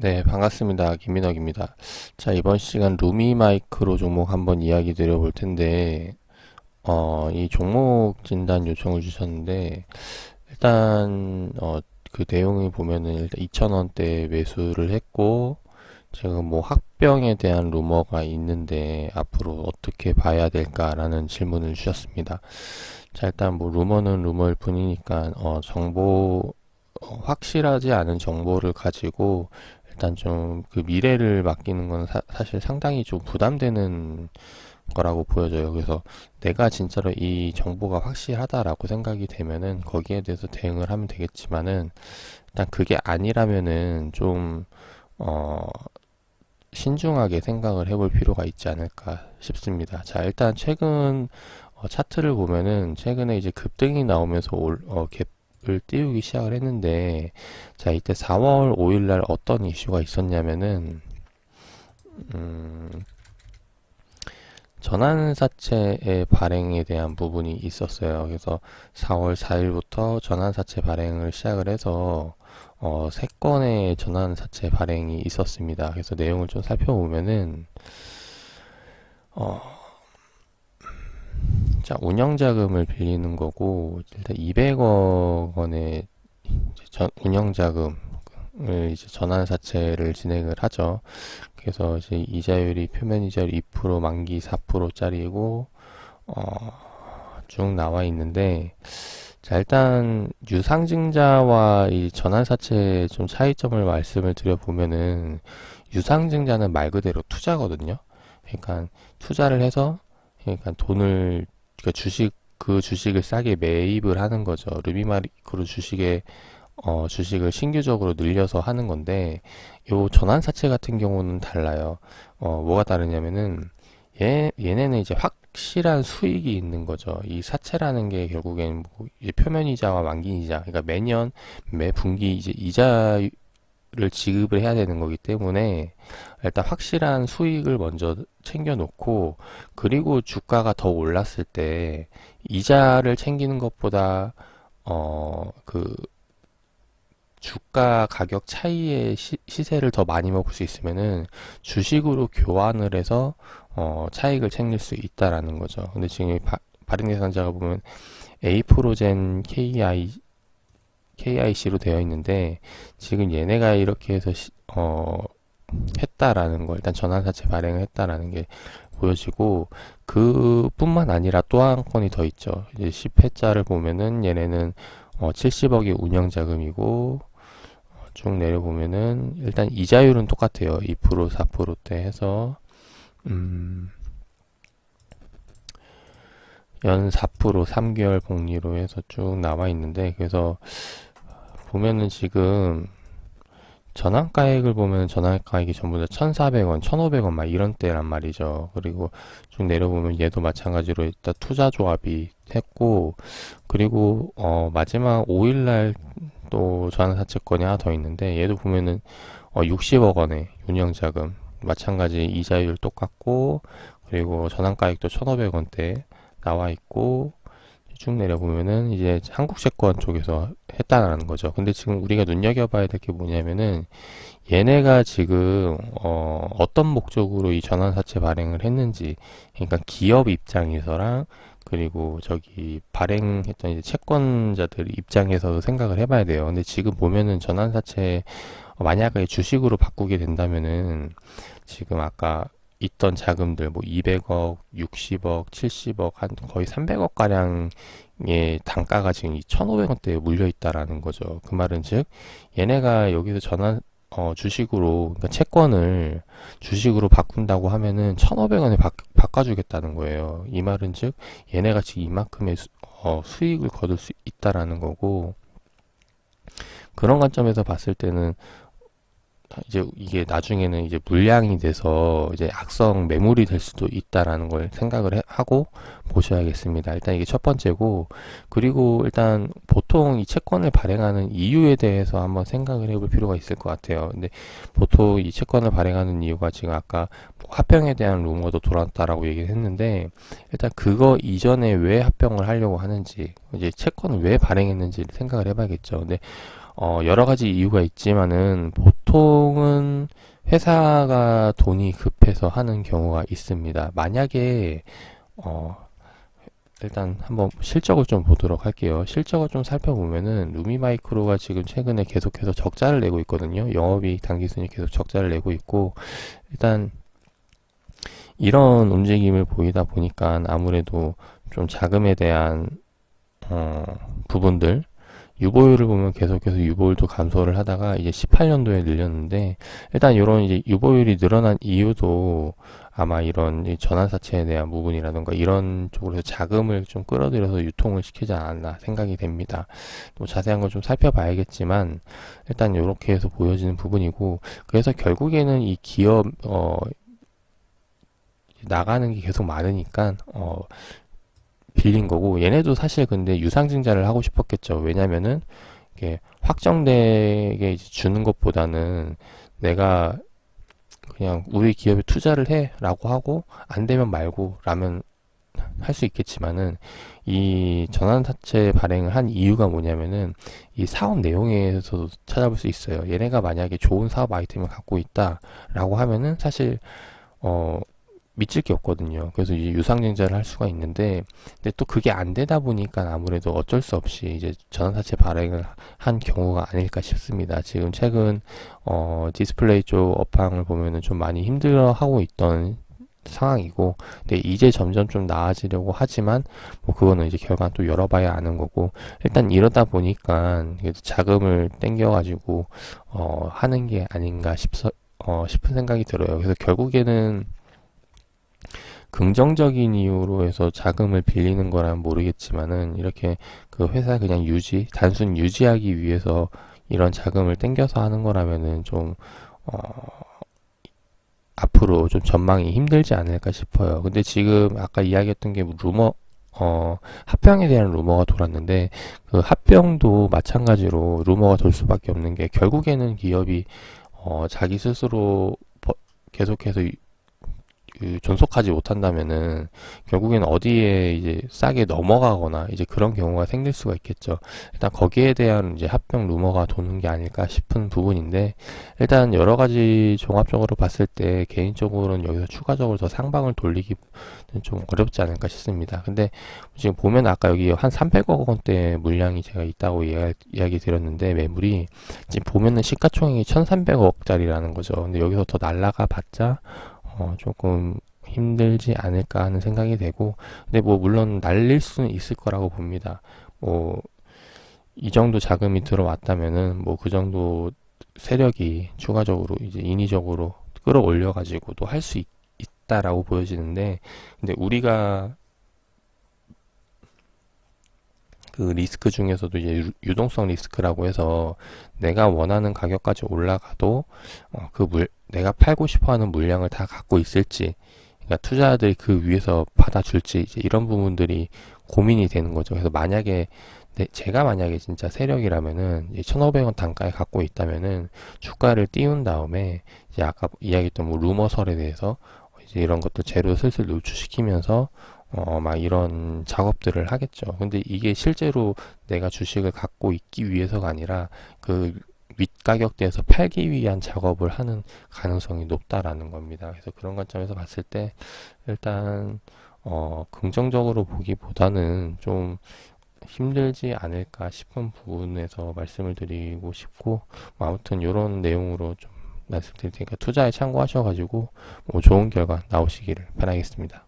네, 반갑습니다. 김민혁입니다. 자, 이번 시간 루미 마이크로 종목 한번 이야기 드려볼 텐데, 이 종목 진단 요청을 주셨는데, 일단, 그 내용이 보면은 일단 2,000원대 매수를 했고, 지금 뭐 합병에 대한 루머가 있는데, 앞으로 어떻게 봐야 될까라는 질문을 주셨습니다. 자, 일단 뭐 루머는 루머일 뿐이니까, 확실하지 않은 정보를 가지고 일단 좀 그 미래를 맡기는 건 사실 상당히 좀 부담되는 거라고 보여져요. 그래서 내가 진짜로 이 정보가 확실하다라고 생각이 되면은 거기에 대해서 대응을 하면 되겠지만은 일단 그게 아니라면은 좀 신중하게 생각을 해볼 필요가 있지 않을까 싶습니다. 자, 일단 최근 차트를 보면은 최근에 이제 급등이 나오면서 갭을 띄우기 시작을 했는데, 자, 이때 4월 5일 날 어떤 이슈가 있었냐면은 전환사채의 발행에 대한 부분이 있었어요. 그래서 4월 4일부터 전환사채 발행을 시작을 해서 3건의 전환사채 발행이 있었습니다. 그래서 내용을 좀 살펴보면은 어, 자, 운영자금을 빌리는 거고, 일단 200억 원의 운영자금을 이제 전환사채를 진행을 하죠. 그래서 이제 이자율이 표면 이자율 2%, 만기 4%짜리고 쭉 나와 있는데, 자, 일단 유상증자와 이 전환사채의 좀 차이점을 말씀을 드려보면은, 유상증자는 말 그대로 투자거든요. 그러니까 투자를 해서, 그러니까 돈을, 그러니까 그 주식을 싸게 매입을 하는 거죠. 루비마리크로 주식을 신규적으로 늘려서 하는 건데, 요 전환사채 같은 경우는 달라요. 뭐가 다르냐면은, 얘네는 이제 확실한 수익이 있는 거죠. 이 사채라는 게 결국엔 뭐 이제 표면이자와 만기이자, 그러니까 매년, 매 분기 이제 이자를 지급을 해야 되는 거기 때문에, 일단 확실한 수익을 먼저 챙겨 놓고, 그리고 주가가 더 올랐을 때, 이자를 챙기는 것보다, 그, 주가 가격 차이의 시세를 더 많이 먹을 수 있으면은 주식으로 교환을 해서 차익을 챙길 수 있다라는 거죠. 근데 지금 발행 대상자가 보면 A 프로젠 KIC로 되어 있는데 지금 얘네가 이렇게 해서 했다라는 거, 일단 전환사채 발행을 했다라는 게 보여지고, 그뿐만 아니라 또 한 건이 더 있죠. 이제 10회자를 보면은 얘네는 70억이 운영자금이고, 쭉 내려보면은 일단 이자율은 똑같아요. 2% 4%대 해서 연 4% 3개월 복리로 해서 쭉 나와 있는데, 그래서 보면은 지금 전환가액을 보면 전환가액이 전부 다 1,400원, 1,500원 막 이런 때란 말이죠. 그리고 쭉 내려보면 얘도 마찬가지로 일단 투자 조합이 했고, 그리고 마지막 5일날 또 전환사채권이 하나 더 있는데, 얘도 보면은 60억 원의 운영자금, 마찬가지 이자율 똑같고, 그리고 전환가액도 1,500원대 나와 있고, 쭉 내려보면은 이제 한국채권 쪽에서 했다라는 거죠. 근데 지금 우리가 눈여겨봐야 될 게 뭐냐면은, 얘네가 지금 어떤 목적으로 이 전환사채 발행을 했는지, 그러니까 기업 입장에서랑 그리고 저기 발행했던 이제 채권자들 입장에서 생각을 해봐야 돼요. 근데 지금 보면은 전환사채 만약에 주식으로 바꾸게 된다면은 지금 아까 있던 자금들 뭐 200억, 60억, 70억 한 거의 300억 가량의 단가가 지금 이 1,500원대에 물려 있다라는 거죠. 그 말은 즉 얘네가 여기서 주식으로, 그러니까 채권을 주식으로 바꾼다고 하면은 1,500원에 바꿔주겠다는 거예요. 이 말은 즉 얘네가 지금 이만큼의 수익을 거둘 수 있다라는 거고, 그런 관점에서 봤을 때는 이제 이게 나중에는 이제 물량이 돼서 이제 악성 매물이 될 수도 있다라는 걸 생각을 하고 보셔야겠습니다. 일단 이게 첫 번째고, 그리고 일단 보통 이 채권을 발행하는 이유에 대해서 한번 생각을 해볼 필요가 있을 것 같아요. 근데 보통 이 채권을 발행하는 이유가 지금 아까 뭐 합병에 대한 루머도 돌았다라고 얘기를 했는데, 일단 그거 이전에 왜 합병을 하려고 하는지, 이제 채권을 왜 발행했는지 생각을 해봐야겠죠. 근데 여러 가지 이유가 있지만은 보통 보통은 회사가 돈이 급해서 하는 경우가 있습니다. 만약에 어, 일단 한번 실적을 좀 보도록 할게요. 실적을 좀 살펴보면은 루미마이크로가 지금 최근에 계속해서 적자를 내고 있거든요. 영업이익 당기순이 계속 적자를 내고 있고, 일단 이런 움직임을 보이다 보니까 아무래도 좀 자금에 대한 부분들, 유보율을 보면 계속해서 유보율도 감소를 하다가 이제 18년도에 늘렸는데, 일단 이런 이제 유보율이 늘어난 이유도 아마 이런 이 전환사채에 대한 부분이라던가 이런 쪽으로 자금을 좀 끌어들여서 유통을 시키지 않았나 생각이 됩니다. 또 자세한 걸 좀 살펴봐야겠지만, 일단 이렇게 해서 보여지는 부분이고, 그래서 결국에는 이 기업 나가는 게 계속 많으니까 빌린 거고, 얘네도 사실 근데 유상증자를 하고 싶었겠죠. 왜냐면은 이게 확정되게 이제 주는 것보다는 내가 그냥 우리 기업에 투자를 해 라고 하고 안 되면 말고 라면 할 수 있겠지만은, 이 전환사채 발행을 한 이유가 뭐냐면은 이 사업 내용에서도 찾아볼 수 있어요. 얘네가 만약에 좋은 사업 아이템을 갖고 있다 라고 하면은 사실 미칠 게 없거든요. 그래서 이제 유상증자를 할 수가 있는데, 근데 또 그게 안 되다 보니까 아무래도 어쩔 수 없이 이제 전환사채 발행을 한 경우가 아닐까 싶습니다. 지금 최근 디스플레이 쪽 업황을 보면은 좀 많이 힘들어하고 있던 상황이고, 근데 이제 점점 좀 나아지려고 하지만 뭐 그거는 이제 결과는 또 열어봐야 아는 거고, 일단 이러다 보니까 자금을 땡겨가지고 하는 게 아닌가 싶은 생각이 들어요. 그래서 결국에는 긍정적인 이유로 해서 자금을 빌리는 거라면 모르겠지만은, 이렇게 그 회사 그냥 단순 유지하기 위해서 이런 자금을 땡겨서 하는 거라면은 좀 앞으로 좀 전망이 힘들지 않을까 싶어요. 근데 지금 아까 이야기했던 게 합병에 대한 루머가 돌았는데, 그 합병도 마찬가지로 루머가 돌 수밖에 없는 게, 결국에는 기업이 자기 스스로 계속해서 존속하지 못한다면은 결국에는 어디에 이제 싸게 넘어가거나 이제 그런 경우가 생길 수가 있겠죠. 일단 거기에 대한 이제 합병 루머가 도는 게 아닐까 싶은 부분인데, 일단 여러 가지 종합적으로 봤을 때 개인적으로는 여기서 추가적으로 더 상방을 돌리기는 좀 어렵지 않을까 싶습니다. 근데 지금 보면 아까 여기 한 300억 원대 물량이 제가 있다고 이야기 드렸는데, 매물이 지금 보면은 시가총액이 1300억짜리라는 거죠. 근데 여기서 더 날라가 봤자 조금 힘들지 않을까 하는 생각이 되고, 근데 뭐 물론 날릴 수는 있을 거라고 봅니다. 뭐 이 정도 자금이 들어왔다면은 뭐 그 정도 세력이 추가적으로 이제 인위적으로 끌어올려 가지고 또 할 수 있다라고 보여지는데, 근데 우리가 그 리스크 중에서도 이제 유동성 리스크라고 해서, 내가 원하는 가격까지 올라가도 내가 팔고 싶어하는 물량을 다 갖고 있을지, 그러니까 투자자들이 그 위에서 받아줄지, 이제 이런 부분들이 고민이 되는 거죠. 그래서 만약에 제가 만약에 진짜 세력이라면은 1,500원 단가에 갖고 있다면은 주가를 띄운 다음에 이제 아까 이야기했던 뭐 루머설에 대해서 이제 이런 것도 재료 슬슬 노출시키면서 막 이런 작업들을 하겠죠. 근데 이게 실제로 내가 주식을 갖고 있기 위해서가 아니라 그 윗가격대에서 팔기 위한 작업을 하는 가능성이 높다라는 겁니다. 그래서 그런 관점에서 봤을 때 일단 긍정적으로 보기보다는 좀 힘들지 않을까 싶은 부분에서 말씀을 드리고 싶고, 뭐 아무튼 이런 내용으로 좀 말씀드릴 테니까 투자에 참고하셔가지고 뭐 좋은 결과 나오시기를 바라겠습니다.